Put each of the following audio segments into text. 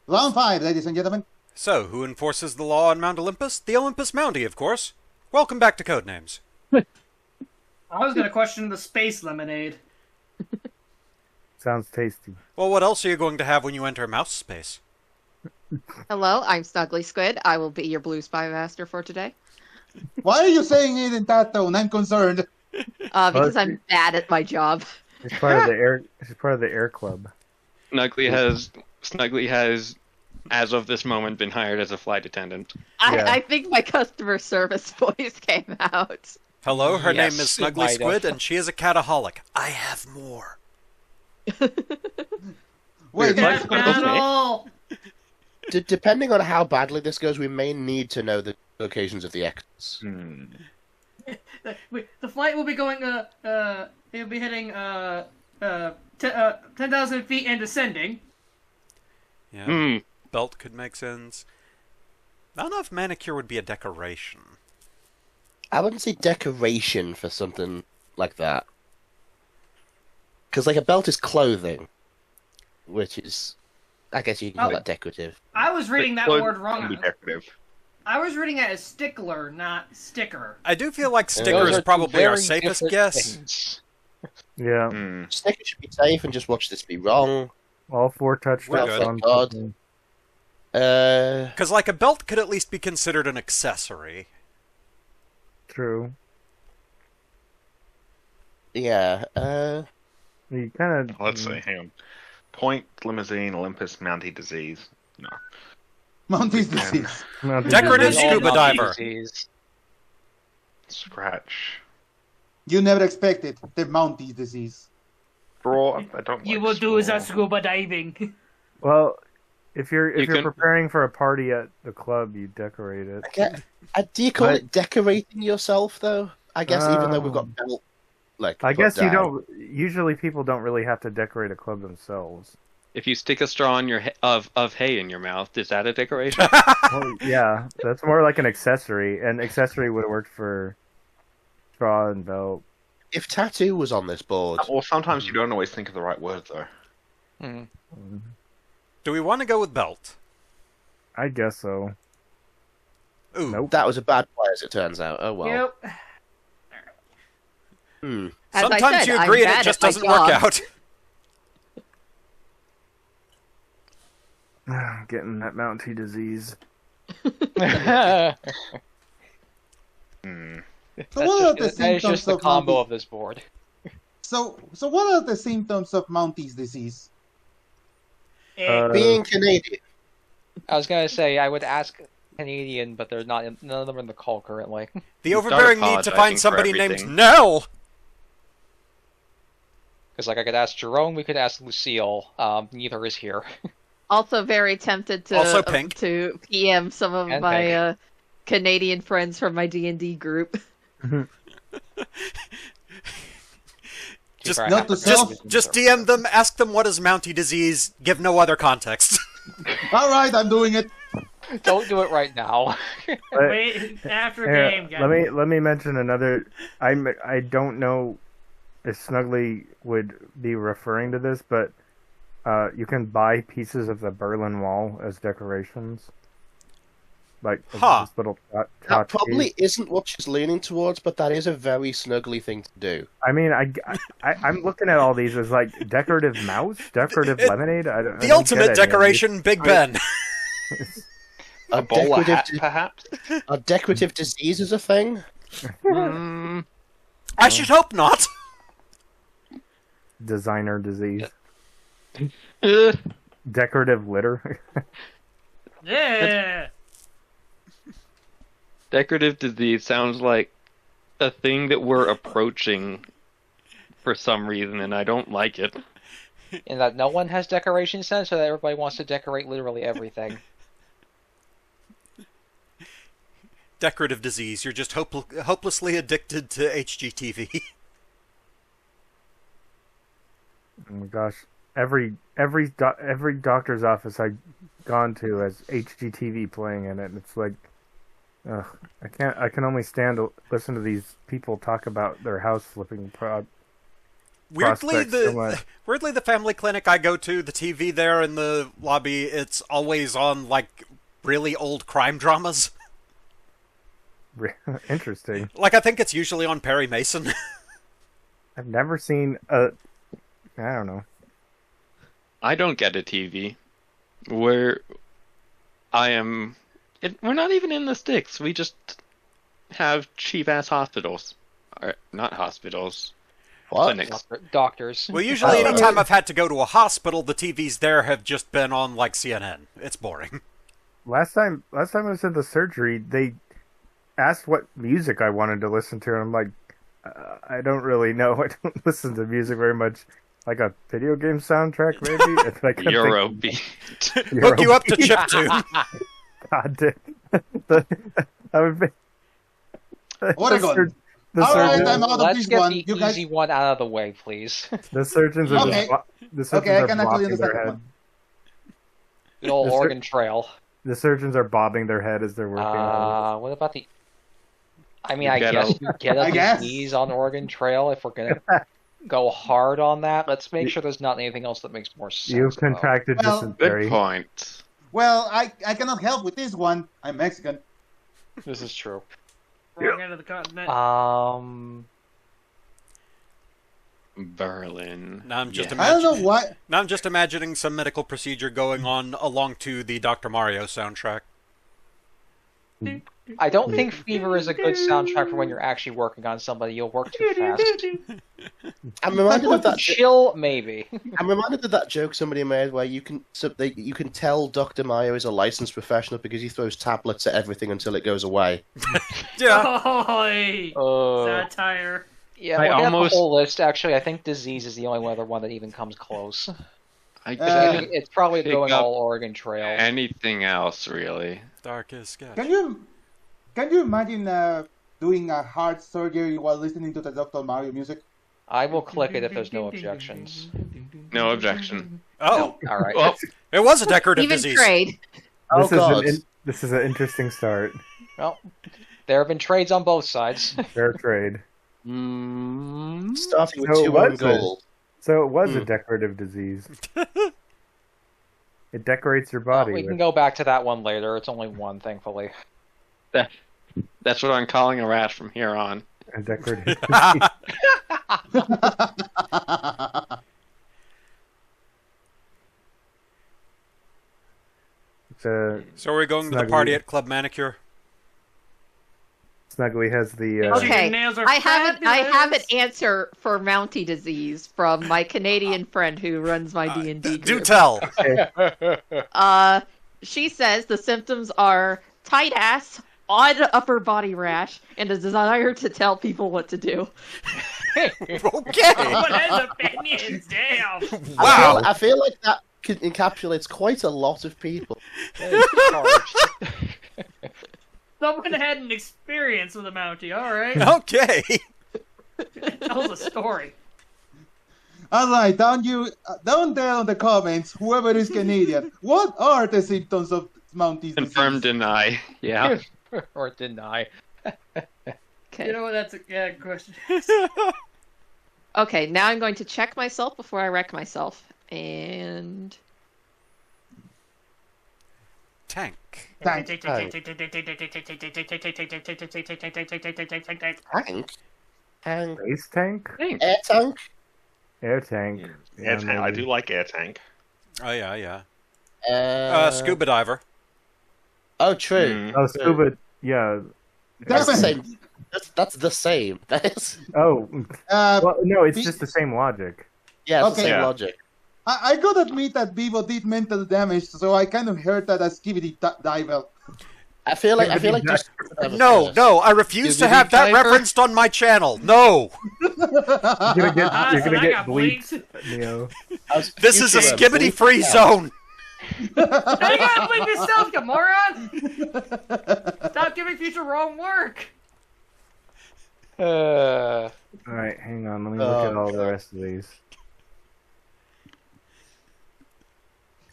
Round 5, ladies and gentlemen. So, who enforces the law on Mount Olympus? The Olympus Mountie, of course. Welcome back to Codenames. I was gonna question the space lemonade. Sounds tasty. Well, what else are you going to have when you enter mouse space? Hello, I'm SnugglySquid. I will be your blue Spymaster for today. Why are you saying it in that tone? I'm concerned. Because I'm bad at my job. She's part of the air. She's part of the air club. Snuggly has, as of this moment, been hired as a flight attendant. I think my customer service voice came out. Hello, her Yes, name is it might have. SnugglySquid, and she is a cataholic. I have more. Wait, That's not all. Depending on how badly this goes, we may need to know the locations of the exits. The flight will be going. It'll be heading 10,000 feet and descending. Yeah. Belt could make sense. I don't know if manicure would be a decoration. I wouldn't say decoration for something like that. Because, like, a belt is clothing. Which is... I guess you can call that decorative. I was reading that word wrong. Can be decorative. I was reading it as stickler, not sticker. I do feel like sticker Those is are probably our very safest different guess. things. Yeah. Sticker should be safe and just watch this be wrong. All 4 We're touchdowns. good. God. Because, like, a belt could at least be considered an accessory. True. Yeah, You kind of. Let's see, hang on. Point, limousine, Olympus, Mountie disease. No. Mountie's disease. Decorative scuba diver. Scratch. You never expected the Mountie's disease. Draw. I don't You like will do straw. the scuba diving. Well, if you're can- preparing for a party at the club, you decorate it. do you call it decorating yourself, though? I guess even though we've got belt, like, I put guess you down. don't. Usually, people don't really have to decorate a club themselves. If you stick a straw in your of hay in your mouth, is that a decoration? Well, yeah, that's more like an accessory. An accessory would have worked for straw and belt. If tattoo was on this board, Or sometimes you don't always think of the right word, though. Do we want to go with belt? I guess so. Ooh. Nope. that was a bad play, as it turns out. Oh well. Yep. As I Sometimes said, you I'm agree and bad it just at my doesn't work job. out. Getting that Mountie disease. So what are the That is symptoms just the of combo Mountie? of this board. So what are the symptoms of Mountie's disease? Being Canadian, I was gonna say I would ask Canadian, but they're not. None of them are in the call currently. The Start overbearing need to apologizing find for somebody named everything. Nell! Because like I could ask Jerome, we could ask Lucille. Neither is here. Also very tempted to Also pink. to PM some of And my Canadian friends from my D&D group. Just, Not to self. just DM them, ask them what is Mountie disease, give no other context. All right, I'm doing it. Don't do it right now. Wait after Here, game. guys. let me mention another. I don't know if Snuggly would be referring to this, but you can buy pieces of the Berlin Wall as decorations, like Huh. this little that tchotchke. probably isn't what she's leaning towards, but that is a very snuggly thing to do. I mean, I'm looking at all these as like decorative mouse, decorative lemonade. I The don't get ultimate any of these. decoration, Big Ben. A bowler decorative hat, perhaps? A decorative disease is a thing. I should hope not. Designer disease, Uh, decorative litter. Yeah. Decorative disease sounds like a thing that we're approaching for some reason, and I don't like it. In that no one has decoration sense, so that everybody wants to decorate literally everything. Decorative disease, you're just hopelessly addicted to HGTV. Oh my gosh, every doctor's office I've gone to has HGTV playing in it, and it's like, ugh, I can only stand to listen to these people talk about their house flipping prospect so much. Weirdly, the family clinic I go to, the TV there in the lobby, it's always on like really old crime dramas. Interesting. Like I think it's usually on Perry Mason. I've never seen a. I don't know. I don't get a TV. Where I am. We're not even in the sticks. We just have cheap ass hospitals. Or, not hospitals. What? Clinics. Doctors. Well, usually anytime I've had to go to a hospital, the TVs there have just been on like CNN. It's boring. Last time I was at the surgery, they asked what music I wanted to listen to, and I'm like, I don't really know. I don't listen to music very much. Like a video game soundtrack, maybe? It's like Eurobeat. Hook you up to chiptune. God damn. I would be... Oregon. The All right, surgeons, I'm out of Let's this get one. the You guys... easy one out of the way, please. the surgeons are Okay. just Okay, I can actually bobbing understand their that head. one. Good old The sur- Oregon Trail. The surgeons are bobbing their head as they're working on it. What about the... I mean, You I get guess a- you get I a guess. disease on Oregon Trail if we're gonna go hard on that. Let's make sure there's not anything else that makes more sense. You've though. contracted Well- dysentery. Good point. Well, I cannot help with this one. I'm Mexican. This is true. Wrong end of the continent. Berlin. Now I'm just Yeah. I don't know why. Now I'm just imagining some medical procedure going on along to the Dr. Mario soundtrack. I don't think Fever is a good soundtrack for when you're actually working on somebody. You'll work too fast. I'm reminded of that. Chill, maybe. I'm reminded of that joke somebody made where you can tell Dr. Mario is a licensed professional because he throws tablets at everything until it goes away. Yeah. Oi! Satire. Yeah, I looking at almost- the whole list, actually, I think disease is the only other one that even comes close. I I can't think it's probably pick going up all Oregon Trail. anything else, really. Darkest sketch. Can you imagine doing a heart surgery while listening to the Dr. Mario music? I will click it if there's no objections. No objection. Oh, All right. Well, it was a decorative Even disease. trade. Oh This is God! this is an interesting start. Well, there have been trades on both sides. Fair trade. Starting with So 2 what on is gold. So it was a decorative disease. It decorates your body. We can with- go back to that one later. It's only one, thankfully. that's what I'm calling a rash from here on. a decorative It's a So we're going to the Snuggly. party at Club Manicure. Snuggly has the Okay. Okay, Your nails are I have an fabulous. answer for Mountie disease from my Canadian friend who runs my D&D Do group. tell. She says the symptoms are tight ass, odd upper body rash, and a desire to tell people what to do. Okay. What has opinions? Damn. Wow. I feel like that encapsulates quite a lot of people. Someone had an experience with a Mountie. All right. Okay. Tells a story. All right, down there in the comments, whoever is Canadian, what are the symptoms of Mountie's Confirm, disease? deny. Yeah. Or deny. Okay. You know what? That's a good question. Okay, now I'm going to check myself before I wreck myself. And Tank. Tank. Tank? Tank? base tank, Air tank? air tank. Air tank. I maybe. do like air tank. Oh yeah, yeah. Scuba. Scuba diver. Oh, true. Mm. Oh, scuba. Yeah. That's the Devin, same. That's the same. That is. Oh, well, no, it's Be- just the same logic. Yeah, it's the Okay. same Yeah. logic. I could admit that Bevo did mental damage, so I kind of heard that as skivity diver. I feel like just No, no, I refuse to have that referenced on my channel. No. You're gonna get, Ah, you're so gonna I get got bleeped, bleeped. Neo. This is a skibbity-free zone. You gotta believe yourself, you moron! Stop giving future wrong work. All right, hang on. Let me look at Oh, all the God. rest of these.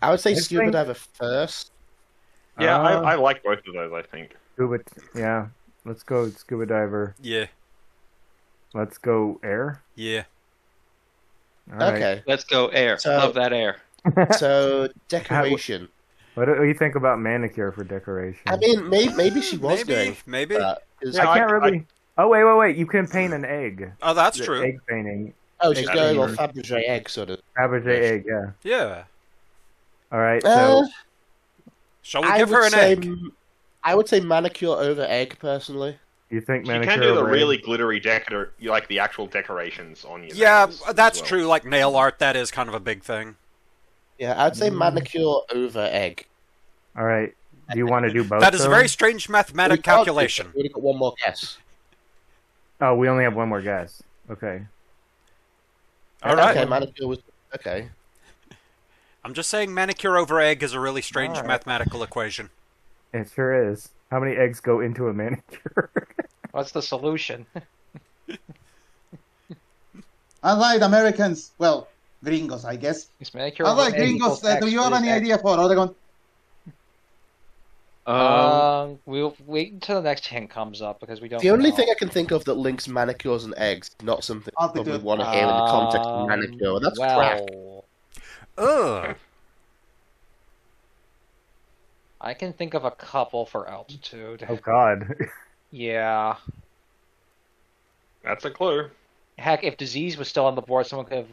I would say I scuba think- diver first. Yeah, Uh, I like both of those, I think. Scuba. Yeah, let's go scuba diver. Yeah, Let's go air. yeah. All right. Okay. Let's go air. So- Love that air. So decoration. What do you think about manicure for decoration? I mean, maybe she was going. Maybe. That, 'cause- Yeah, I can't really. Oh wait! You can paint an egg. Oh, that's The true. Egg painting. oh, she's egg going all painter. Fabergé egg sort of. Fabergé egg. Yeah. Yeah. All right. Uh, So Shall we I give her would an say, egg? I would say manicure over egg, personally. you think You manicure? can do the over really egg? glittery like the actual decorations on your Yeah, nails as that's well. true. Like nail art, that is kind of a big thing. Yeah, I'd say manicure over egg. All right. Do you want to do both? That is a though? very strange mathematic We can't do calculation. that. We've got one more guess. Oh, we only have one more guess. Okay. All right. Okay, manicure was okay. I'm just saying manicure over egg is a really strange Alright. mathematical equation. It sure is. How many eggs go into a manicure? What's the solution? Alright, Americans. Well, gringos, I guess. Is manicure Alright, over egg gringos. equals Do you have X? any What is idea for Oregon? We'll wait until the next hint comes up because we don't. The only know. thing I can think of that links manicures and eggs, not something I probably Altitude. want to hear in the context of manicure. That's crack. Ugh. I can think of a couple for altitude. Oh God. Yeah. That's a clue. Heck, if disease was still on the board, someone could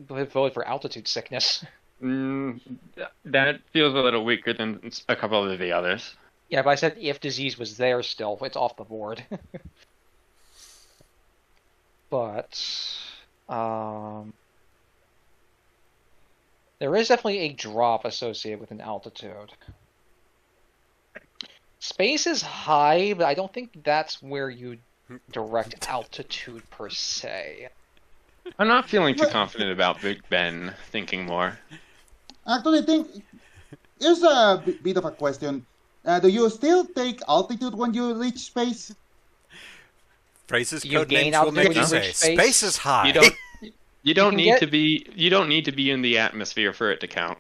have voted for altitude sickness. That feels a little weaker than a couple of the others. Yeah, but I said if disease was there still, it's off the board. But, there is definitely a drop associated with an altitude. Space is high, but I don't think that's where you direct altitude per se. I'm not feeling too confident about Big Ben thinking more. Actually, think here's a bit of a question. Do you still take altitude when you reach space? Phrases, You code gain names will make altitude you when say you reach space? space is high. You don't can need get- to be. You don't need to be in the atmosphere for it to count.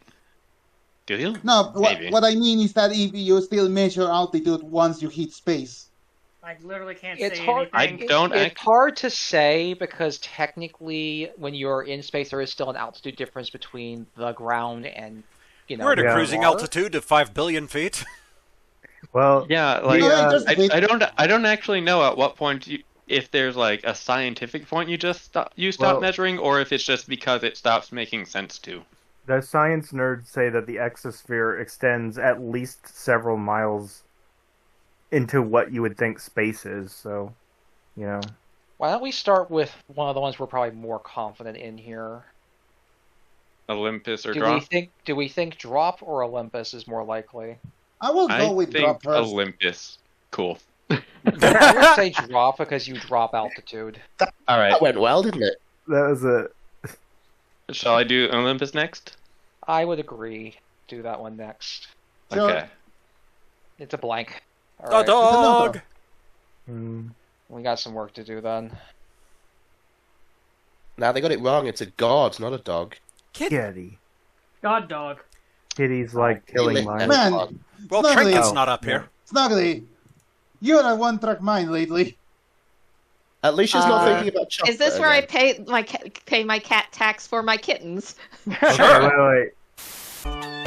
Do you? No, Maybe. what I mean is that if you still measure altitude once you hit space. I literally can't It's say hard. anything. I don't It's hard to say because technically, when you're in space, there is still an altitude difference between the ground and We're at a Yeah. cruising water. altitude of 5 billion feet. Well, Yeah, like No, just a bit. I don't actually know at what point if there's like a scientific point you stop Well- measuring, or if it's just because it stops making sense to. the science nerds say that the exosphere extends at least several miles into what you would think space is. So, you know. Why don't we start with one of the ones we're probably more confident in here? Olympus or Do drop? we think drop or Olympus is more likely? I will I go with drop think first. Olympus. Cool. I would say drop because you drop altitude. All right. That went well, didn't it? That was a. Shall I do Olympus next? I would agree. Do that one next. Sure. Okay. It's a blank. All A right. dog. We got some work to do then. Now they got it wrong. It's a god, not a dog. Kitty. God dog. Kitty's like killing mine. Man, Well, Snuggly. Trinket's Oh, not up here. Snuggly, you're a one-track mind lately. At least she's not thinking about chocolate. Is this where I again. pay my cat tax for my kittens? Okay, wait.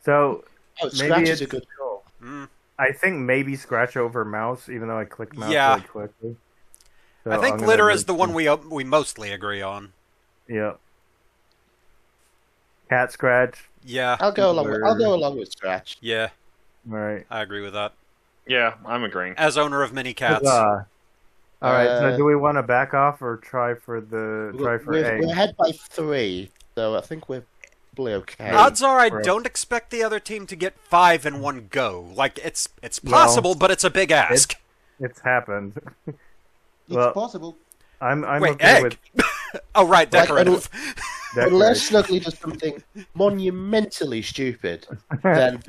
So Oh, maybe scratch is it's- a good call. I think maybe scratch over mouse, even though I click mouse Yeah. really quickly. So I think I'm gonna glitter is move the one to- we mostly agree on. Yeah. Cat scratch. Yeah, I'll go along with scratch. yeah, All right. I agree with that. Yeah, I'm agreeing. As owner of many cats. Huzzah. All right. Uh, So do we want to back off or try for egg? We're ahead by 3, so I think we're probably okay. Odds are I Right. don't expect the other team to get 5 in one go. Like, it's Well, possible, but it's a big ask. It's happened. It's Well, possible. I'm Wait, okay egg? with Oh, right, Like, decorative. Unless Snuggly does something monumentally stupid, then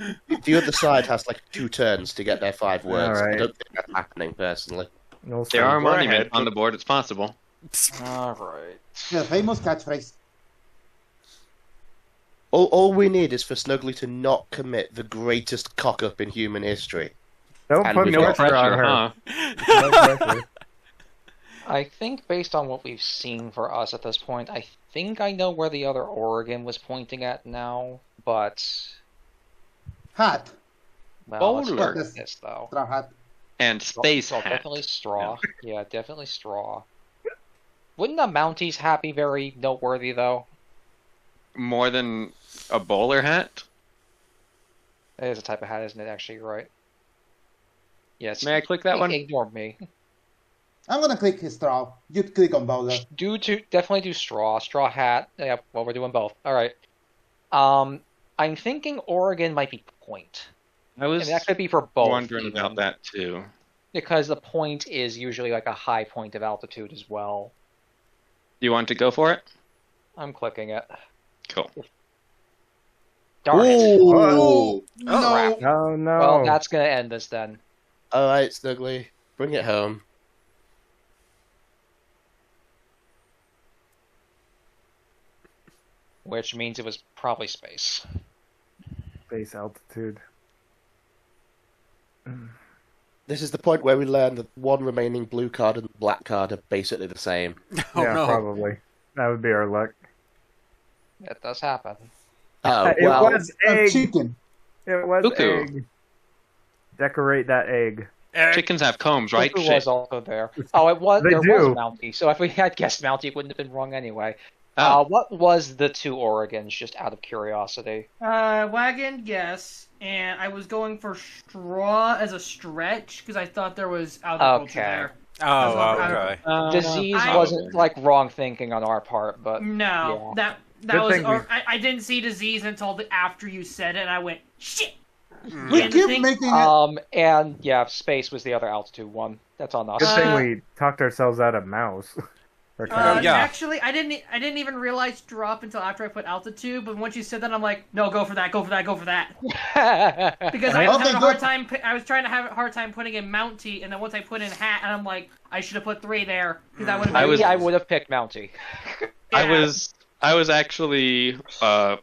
the other side has like 2 turns to get their 5 words. Alright. I don't think that's happening personally. Also, There are We're monuments ahead. on the board. It's possible. Alright. The famous catchphrase. All we need is for Snuggly to not commit the greatest cock-up in human history. Don't And put we No got- pressure on pressure, her. huh? No pressure. I think based on what we've seen for us at this point, I think I know where the other Oregon was pointing at now, but Hat. well, let's Bowler. look at this though. Straw hat. And space So hat. definitely straw. Yeah, definitely straw. Wouldn't a Mountie's hat be very noteworthy though? More than a bowler hat? It is a type of hat, isn't it? Actually, you're right. Yes. May I click that one? Ignore me. I'm gonna click his straw. You click on bowler. Definitely do straw. Straw hat. Yeah, well, we're doing both. All right. I'm thinking Oregon might be point. I was And that could be for both. wondering even, about that too. because the point is usually like a high point of altitude as well. Do you want to go for it? I'm clicking it. Cool. Darn it. Ooh. No. crap. Oh no. Well, that's gonna end this then. Alright, Snuggly. Bring it home. Which means it was probably space. Base altitude. This is the point where we learn that one remaining blue card and black card are basically the same. Oh yeah, no. probably. That would be our luck. It does happen. Oh, It well, was egg. Chicken. It was Cuckoo. egg. Decorate that egg. Chickens have combs, right? Cuckoo Shit. was also there. Oh, it was. They There do. was Mountie. So if we had guessed Mountie, it wouldn't have been wrong anyway. Oh. What was the two Oregons? Just out of curiosity. Wagon, yes. And I was going for straw as a stretch because I thought there was agriculture Okay. there. Oh, okay. Disease I- wasn't like wrong thinking on our part, but No, that Good was. thing we- I didn't see disease until after you said it, and I went shit. We And the keep thing- making it. and yeah, space was the other altitude one. That's on us. Good thing Uh, we talked ourselves out of mouse. Or cat. yeah. Actually, I didn't even realize drop until after I put altitude. But once you said that, I'm like, no, go for that, go for that, go for that. Because I was Okay, having a hard good. time. I was trying to have a hard time putting in Mountie, and then once I put in hat, and I'm like, I should have put 3 there because that would have. I would have picked Mountie. I was actually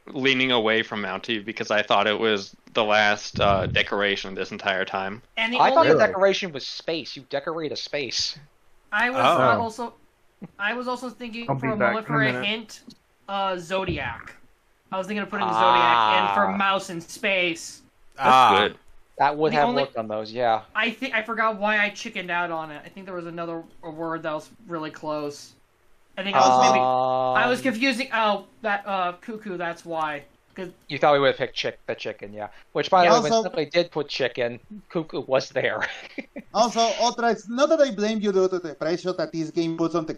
leaning away from Mountie because I thought it was the last decoration this entire time. And the I thought only the decoration was space. You decorate a space. I was Oh. I was also thinking I'll for be a back moment in a for a minute. hint, Zodiac. I was thinking of putting the Zodiac in for mouse in space. That's good. That would The have only- worked on those, yeah. I think I forgot why I chickened out on it. I think there was a word that was really close. I think I was maybe I was confusing. Oh, that cuckoo. That's why. Cause You thought we would have picked the chicken, yeah. Which, by the way, when Also- somebody did put chicken, Cuckoo was there. Also, UltraX, not that I blame you due to the pressure that this game puts on the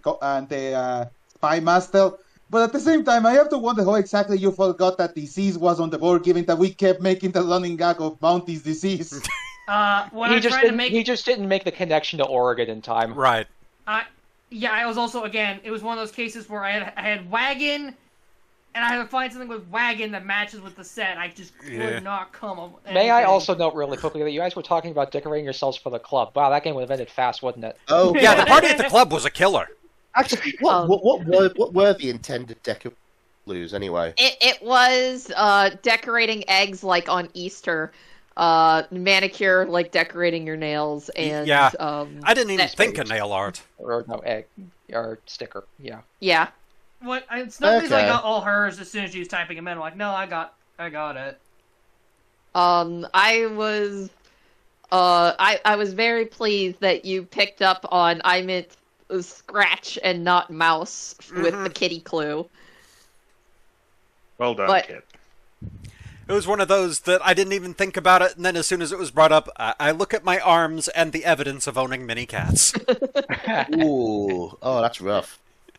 Spymaster, but at the same time, I have to wonder how exactly you forgot that disease was on the board, given that we kept making the running gag of Mountie's disease. when he I'm just trying to didn't. make He just didn't make the connection to Oregon in time. Right. yeah, I was also again. It was one of those cases where I had wagon, and I had to find something with wagon that matches with the set. I just could not come up. with May I anything. also note really quickly that you guys were talking about decorating yourselves for the club. Wow, that game would have ended fast, wouldn't it? oh, Yeah, the party at the club was a killer. actually, Um, what were the intended deco blues anyway? It was decorating eggs like on Easter, manicure like decorating your nails, and Yeah. I didn't even net think of page. nail art. Or no, egg. Or sticker, yeah. Yeah. What? Snuggly's Okay. I got all hers as soon as she was typing them in. I'm like, no, I got it. I was I was very pleased that you picked up on I meant scratch and not mouse with the kitty clue. Well done, But- kid. It was one of those that I didn't even think about it, and then as soon as it was brought up, I look at my arms and the evidence of owning mini cats. Ooh, oh, that's rough.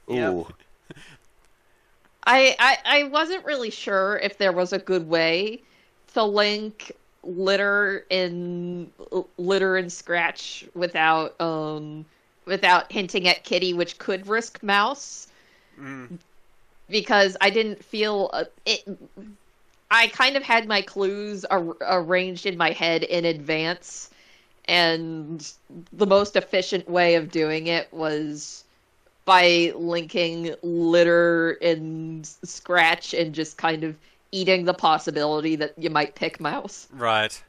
Ooh, I wasn't really sure if there was a good way to link litter and scratch without hinting at kitty, which could risk mouse. Because I didn't feel it. I kind of had my clues arranged in my head in advance, and the most efficient way of doing it was by linking litter and scratch and just kind of eating the possibility that you might pick mouse. Right.